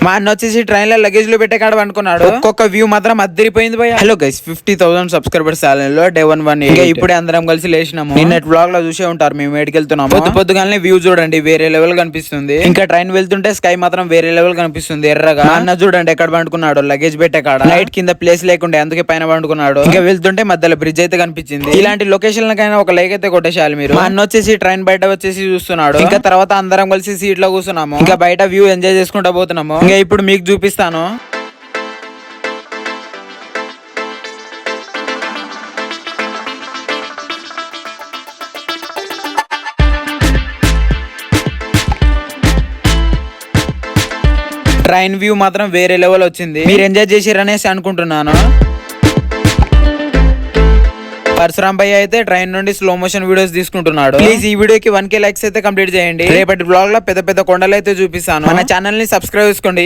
మా అన్న వచ్చేసి ట్రైన్ లో లగేజ్ లో పెట్టే కాడ అనుకున్నాడు. ఒక్కొక్క వ్యూ మాత్రం అద్దరిపోయింది భయ. హలో గైస్, 50,000 సబ్స్క్రైబర్స్ లో డే 118. ఇప్పుడే అందరం కలిసి లేచినాము. నిన్నటి వ్లాగ్ లో చూసే ఉంటారు మేము వేడికెళ్తున్నాము. పొద్దుగానే వ్యూ చూడండి వేరే లెవెల్ కనిపిస్తుంది. ఇంకా ట్రైన్ వెళ్తుంటే స్కై మాత్రం వేరే లెవెల్ కనిపిస్తుంది ఎర్రగా. మా అన్న చూడండి ఎక్కడ పండుకున్నాడు, లగేజ్ పెట్టే కాడ. నైట్ కింద ప్లేస్ లేకుండే అందుకే పైన పండుకున్నాడు. ఇంకా వెళ్తుంటే మధ్యలో బ్రిడ్జ్ అయితే కనిపించింది. ఇలాంటి లొకేషన్ లకైనా ఒక లైక్ అయితే కొట్టేసాలి మీరు. మా అన్న వచ్చేసి ట్రైన్ బయట వచ్చేసి చూస్తున్నాడు. ఇంకా తర్వాత అందరం కలిసి సీట్ లో కూర్చున్నాము. ఇంకా బయట వ్యూ ఎంజాయ్ చేసుకుంటా పోతున్నాము. ఇంకా ఇప్పుడు మీకు చూపిస్తాను. ట్రైన్ వ్యూ మాత్రం వేరే లెవెల్ వచ్చింది. మీరు ఎంజాయ్ చేసిరనేసి అనుకుంటున్నాను. పరశురామ్ భయ్య అయితే ట్రైన్ నుండి స్లో మోషన్ వీడియోస్ తీసుకుంటున్నాడు. ప్లీజ్ ఈ వీడియోకి 1K లైక్స్ అయితే కంప్లీట్ చేయండి. రేపటి బ్లాగ్ లో పెద్ద పెద్ద కొండలు అయితే చూపిస్తాను. మన ఛానల్ ని సబ్స్క్రైబ్ చేసుకోండి.